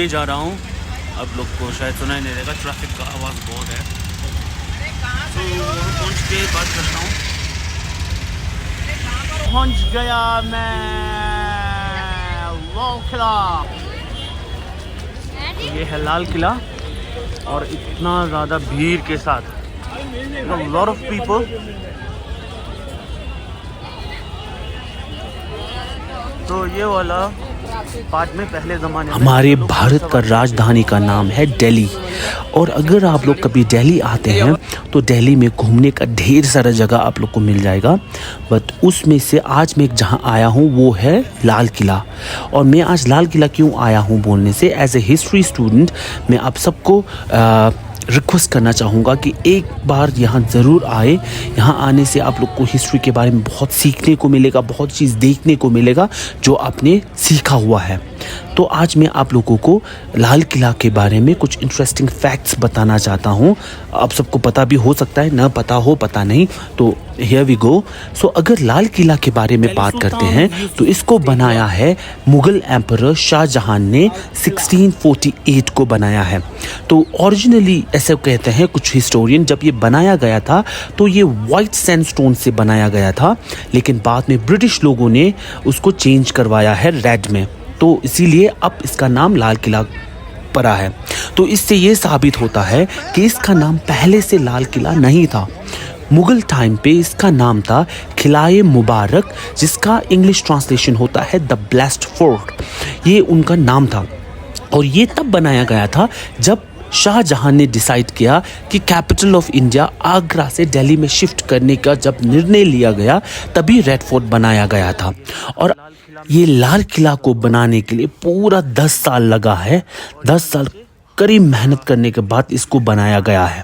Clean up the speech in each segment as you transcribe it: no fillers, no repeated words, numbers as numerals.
मैं जा रहा हूँ। अब लोग को शायद सुनाई नहीं देगा, ट्रैफिक का आवाज़ बहुत है। तो वहाँ पहुँच के बात करता हूँ। पहुँच गया मैं लाल किला। तो ये है लाल किला और इतना ज़्यादा भीड़ के साथ, लॉट ऑफ पीपल। तो ये वाला पार्ट में पहले ज़माने में हमारे भारत का राजधानी का नाम है दिल्ली। और अगर आप लोग कभी दिल्ली आते हैं तो दिल्ली में घूमने का ढेर सारा जगह आप लोग को मिल जाएगा। बट उसमें से आज मैं जहां आया हूं वो है लाल किला। और मैं आज लाल किला क्यों आया हूं बोलने से, एज ए हिस्ट्री स्टूडेंट मैं आप सबको रिक्वेस्ट करना चाहूँगा कि एक बार यहाँ ज़रूर आए। यहाँ आने से आप लोग को हिस्ट्री के बारे में बहुत सीखने को मिलेगा, बहुत चीज़ देखने को मिलेगा जो आपने सीखा हुआ है। तो आज मैं आप लोगों को लाल किला के बारे में कुछ इंटरेस्टिंग फैक्ट्स बताना चाहता हूँ। आप सबको पता भी हो सकता है, ना पता हो, पता नहीं, तो हियर वी गो। सो अगर लाल किला के बारे में बात करते हैं तो इसको बनाया है मुगल एम्परर शाहजहां ने 1648 को बनाया है। तो ओरिजिनली ऐसे कहते हैं कुछ हिस्टोरियन, जब ये बनाया गया था तो ये वाइट सैंडस्टोन से बनाया गया था, लेकिन बाद में ब्रिटिश लोगों ने उसको चेंज करवाया है रेड में, तो इसीलिए अब इसका नाम लाल किला पड़ा है। तो इससे ये साबित होता है कि इसका नाम पहले से लाल किला नहीं था। मुगल टाइम पे इसका नाम था किला-ए मुबारक, जिसका इंग्लिश ट्रांसलेशन होता है द ब्लेस्ड फोर्ट। ये उनका नाम था और ये तब बनाया गया था जब शाहजहां ने डिसाइड किया कि कैपिटल ऑफ इंडिया आगरा से दिल्ली में शिफ्ट करने का जब निर्णय लिया गया, तभी रेड फोर्ट बनाया गया था। और ये लाल किला को बनाने के लिए पूरा 10 साल लगा है। 10 साल कड़ी मेहनत करने के बाद इसको बनाया गया है।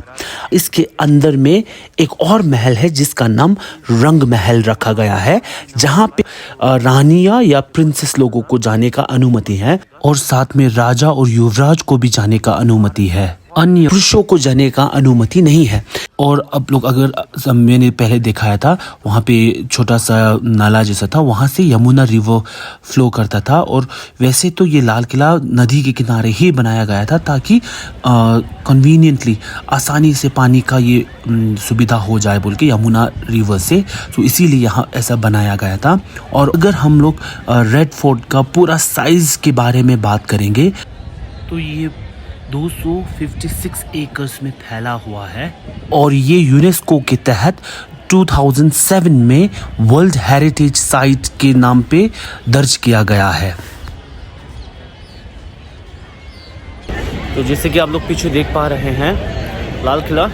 इसके अंदर में एक और महल है जिसका नाम रंग महल रखा गया है, जहाँ पे रानियां या प्रिंसेस लोगों को जाने का अनुमति है और साथ में राजा और युवराज को भी जाने का अनुमति है। अन्य पुरुषों को जाने का अनुमति नहीं है। और अब लोग अगर मैंने पहले दिखाया था, वहाँ पे छोटा सा नाला जैसा था, वहाँ से यमुना रिवर फ्लो करता था। और वैसे तो ये लाल किला नदी के किनारे ही बनाया गया था ताकि कन्वीनियंटली आसानी से पानी का ये सुविधा हो जाए बोल के यमुना रिवर से, तो इसीलिए यहाँ ऐसा बनाया गया था। और अगर हम लोग रेड फोर्ट का पूरा साइज़ के बारे में बात करेंगे तो ये 256 एकर्स में फैला हुआ है और ये यूनेस्को के तहत 2007 में वर्ल्ड हेरिटेज साइट के नाम पे दर्ज किया गया है। तो जैसे कि आप लोग पीछे देख पा रहे हैं, लाल किला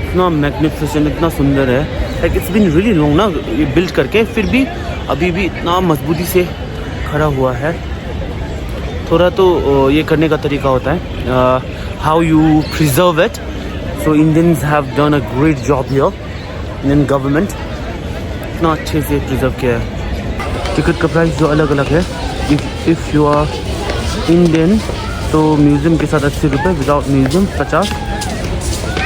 इतना मैग्निफिसेंट, इतना सुंदर है। Like it's been really long ना ये बिल्ड करके, फिर भी अभी भी इतना मजबूती से खड़ा हुआ है। थोड़ा तो ये करने का तरीका होता है, how you preserve it. So Indians have done a great job here, Indian government इतना अच्छे से प्रिजर्व किया है। टिकट का प्राइस जो अलग अलग है, इफ़ यू आर इंडियन तो म्यूज़ियम के साथ 80 रुपये, विदाउट म्यूज़ियम 50,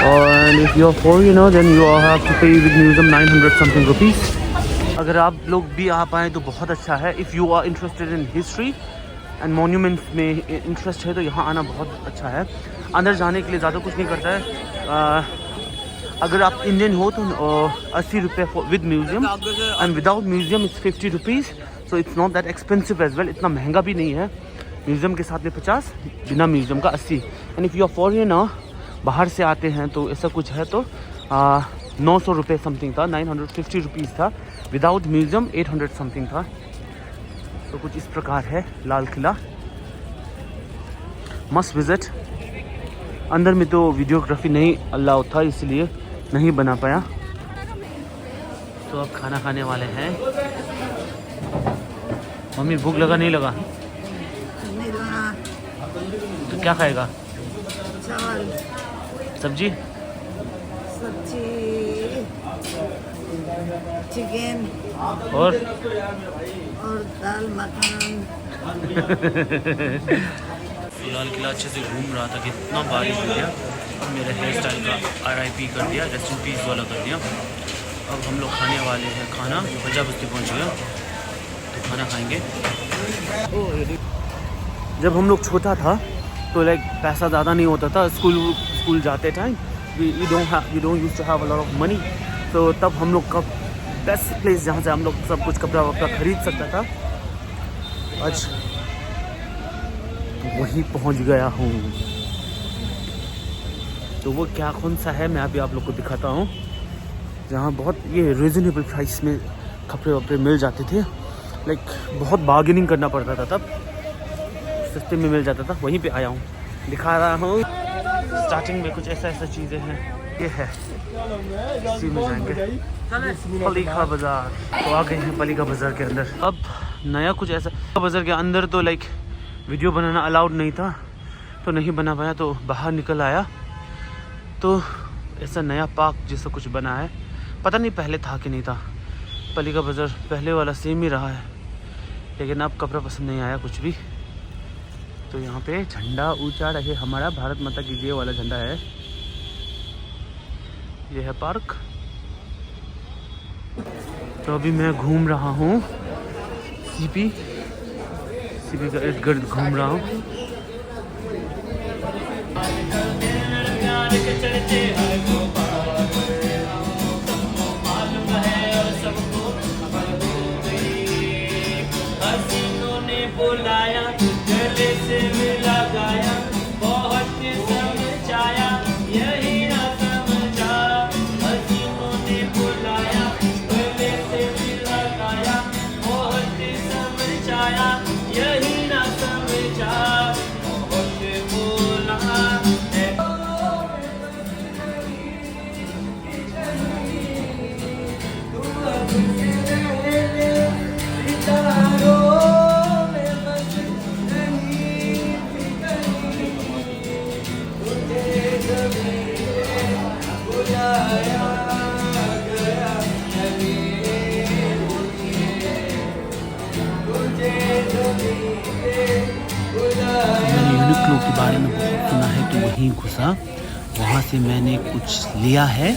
और if you are foreigner then you have to pay with museum 900 something rupees. अगर आप लोग भी आ पाएँ तो बहुत अच्छा है। If you are interested in history and monuments में इंटरेस्ट है तो यहाँ आना बहुत अच्छा है। अंदर जाने के लिए ज़्यादा कुछ नहीं करता है। अगर आप इंडियन हो तो 80 रुपये with museum, and without museum it's 50 rupees. So it's not that expensive as well, इतना महंगा भी नहीं है। म्यूज़ियम के साथ में 50, बिना म्यूज़ियम का 80। And if you are foreigner, बाहर से आते हैं तो ऐसा कुछ है तो 900 रुपये समथिंग था, 950 रुपीज़ था। विदाउट म्यूज़ियम 800 समथिंग था। तो कुछ इस प्रकार है लाल किला, मस्ट विजिट। अंदर में तो वीडियोग्राफी नहीं अलाउ था, इसलिए नहीं बना पाया। तो अब खाना खाने वाले हैं। मम्मी भूख लगा नहीं लगा? नहीं लगा। तो क्या खाएगा? चावल, सब्जी, सब्जी, चिकन और दाल मखान। लाल किला अच्छे से घूम रहा था कि इतना बारिश हो गया, अब मेरे हेयर स्टाइल का RIP कर दिया, रेस्ट इन पीस वाला कर दिया। अब हम लोग खाने वाले हैं खाना, बजा बस्ती पहुँच गया। तो खाना खाएंगे। जब हम लोग छोटा था तो लाइक पैसा ज़्यादा नहीं होता था स्कूल जाते time. We don't use to have a lot of money. तो तब हम लोग का बेस्ट प्लेस जहाँ से हम लोग सब कुछ कपड़ा वपड़ा खरीद सकता था, आज वहीं पहुँच गया हूँ। तो वो क्या कौन सा है मैं अभी आप लोग को दिखाता हूँ, जहाँ बहुत ये रिजनेबल प्राइस में कपड़े वपड़े मिल जाते थे। लाइक बहुत बार्गेनिंग करना पड़ता था, तब सस्ते में मिल जाता था। वहीं पे आया हूँ, दिखा रहा हूँ। स्टार्टिंग में कुछ ऐसा चीज़ें हैं, ये है, इसी में जाएंगे। पलीका बाज़ार। तो आ गए हैं पलीका बाज़ार के अंदर। अब नया कुछ ऐसा बाज़ार के अंदर तो लाइक वीडियो बनाना अलाउड नहीं था, तो नहीं बना पाया। तो बाहर निकल आया तो ऐसा नया पार्क जैसा कुछ बना है, पता नहीं पहले था कि नहीं था। पलीका बाज़ार पहले वाला सेम ही रहा है, लेकिन अब कपड़ा पसंद नहीं आया कुछ भी। तो यहाँ पे झंडा ऊंचा रहे हमारा, भारत माता की जय वाला झंडा है। ये है पार्क। तो अभी मैं घूम रहा हूँ सीपी का इर्द गिर्द घूम रहा हूँ। यूनिक्लो के बारे में बहुत सुना है, तो वहीं घुसा। वहाँ से मैंने कुछ लिया है,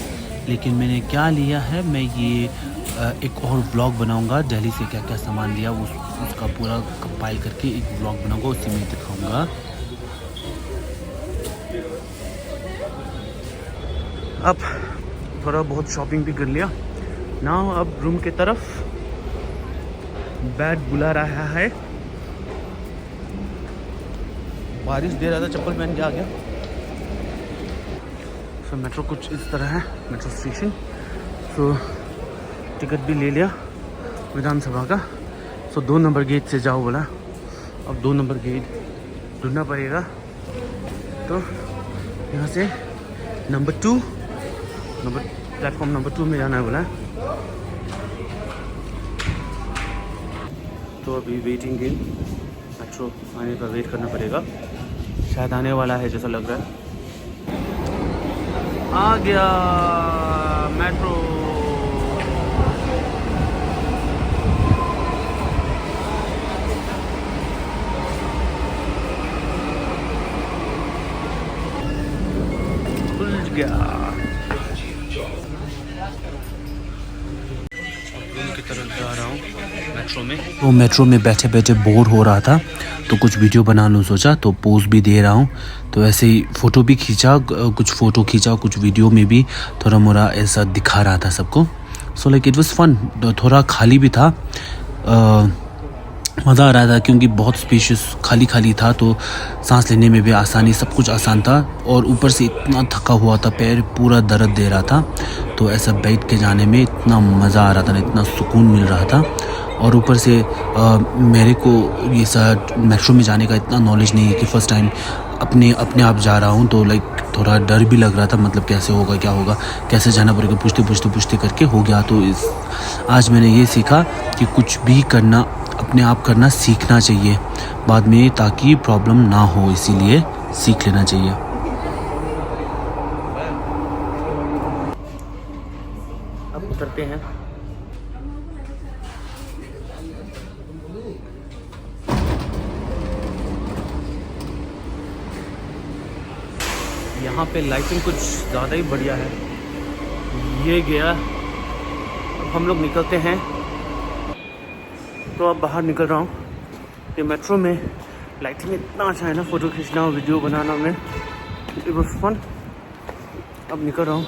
लेकिन मैंने क्या लिया है मैं ये एक और व्लॉग बनाऊंगा। दिल्ली से क्या क्या सामान लिया उसका पूरा कंपाइल करके एक व्लॉग बनाऊंगा, उसी में दिखाऊंगा। अब थोड़ा बहुत शॉपिंग भी कर लिया ना। अब रूम के तरफ बैड बुला रहा है। बारिश दे रहा था, चप्पल पहन के आ गया। सो मेट्रो कुछ इस तरह है, मेट्रो स्टेशन। सो टिकट भी ले लिया विधानसभा का। सो 2 नंबर गेट से जाओ बोला। अब 2 नंबर गेट ढूंढना पड़ेगा। तो यहाँ से प्लेटफॉर्म नंबर 2 में जाना है बोला। तो अभी वेटिंग इन मेट्रो आने का वेट करना पड़ेगा, शायद आने वाला है जैसा लग रहा है। आ गया मेट्रो। खुल गया। की तरफ जा रहा हूँ मेट्रो में। तो मेट्रो में बैठे बैठे बोर हो रहा था, तो कुछ वीडियो बना लूँ सोचा, तो पोज भी दे रहा हूँ। तो ऐसे ही फ़ोटो भी खींचा, कुछ फ़ोटो खींचा, कुछ वीडियो में भी थोड़ा मोड़ा ऐसा दिखा रहा था सबको। So like it was fun. थोड़ा खाली भी था, मज़ा आ रहा था क्योंकि बहुत स्पेशियस खाली था, तो सांस लेने में भी आसानी, सब कुछ आसान था। और ऊपर से इतना थका हुआ था, पैर पूरा दर्द दे रहा था। तो ऐसा बैठ के जाने में इतना मज़ा आ रहा था ना, इतना सुकून मिल रहा था। और ऊपर से मेरे को ये सब मेट्रो में जाने का इतना नॉलेज नहीं है कि फ़र्स्ट टाइम अपने आप जा रहा हूँ। तो लाइक थोड़ा डर भी लग रहा था, मतलब कैसे होगा, क्या होगा, कैसे जाना पड़ेगा, पूछते करके हो गया। तो आज मैंने ये सीखा कि कुछ भी करना अपने आप करना सीखना चाहिए बाद में, ताकि प्रॉब्लम ना हो, इसीलिए सीख लेना चाहिए। अब उतरते हैं। यहाँ पे लाइटिंग कुछ ज़्यादा ही बढ़िया है। ये गया, अब हम लोग निकलते हैं। तो अब बाहर निकल रहा हूँ। ये मेट्रो में लाइटिंग इतना अच्छा है ना, फ़ोटो खींचना और वीडियो बनाना में इट वाज फन। अब निकल रहा हूँ,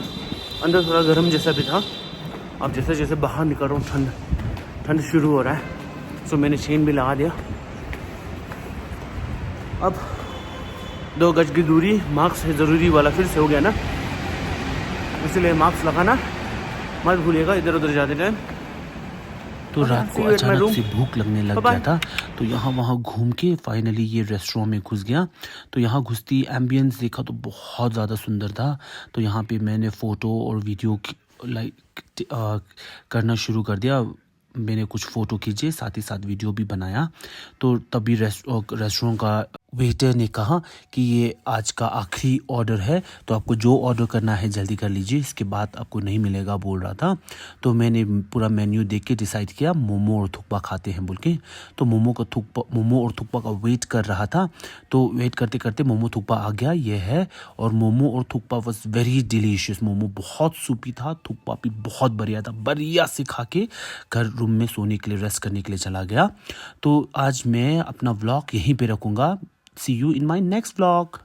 अंदर थोड़ा गर्म जैसा भी था, अब जैसे जैसे बाहर निकल रहा हूँ ठंड शुरू हो रहा है। सो मैंने चेन भी लगा दिया। अब 2 गज की दूरी, मास्क है ज़रूरी वाला फिर से हो गया ना, इसलिए मास्क लगाना मत भूलिएगा इधर उधर जाते टाइम। तो रात को see you at my अचानक room. से भूख लगने लग Bye-bye. गया था, तो यहाँ वहाँ घूम के फाइनली ये रेस्टोरेंट में घुस गया। तो यहाँ घुसती एम्बियंस देखा तो बहुत ज़्यादा सुंदर था। तो यहाँ पे मैंने फ़ोटो और वीडियो करना शुरू कर दिया। मैंने कुछ फ़ोटो खींचे, साथ ही साथ वीडियो भी बनाया। तो तभी रेस्टोरेंट का वेटर ने कहा कि ये आज का आखिरी ऑर्डर है, तो आपको जो ऑर्डर करना है जल्दी कर लीजिए, इसके बाद आपको नहीं मिलेगा बोल रहा था। तो मैंने पूरा मेन्यू देख के डिसाइड किया मोमो और थुक्पा खाते हैं बोल के। तो मोमो और थुक्पा का वेट कर रहा था। तो वेट करते करते मोमो थुक्पा आ गया, ये है। और मोमो और thukpa was very delicious. Momo बहुत सूपी था, थुक्पा भी बहुत बढ़िया था। बढ़िया से खा के घर रूम में सोने के लिए, रेस्ट करने के लिए चला गया। तो आज मैं अपना व्लॉग यहीं पे रखूँगा। See you in my next vlog.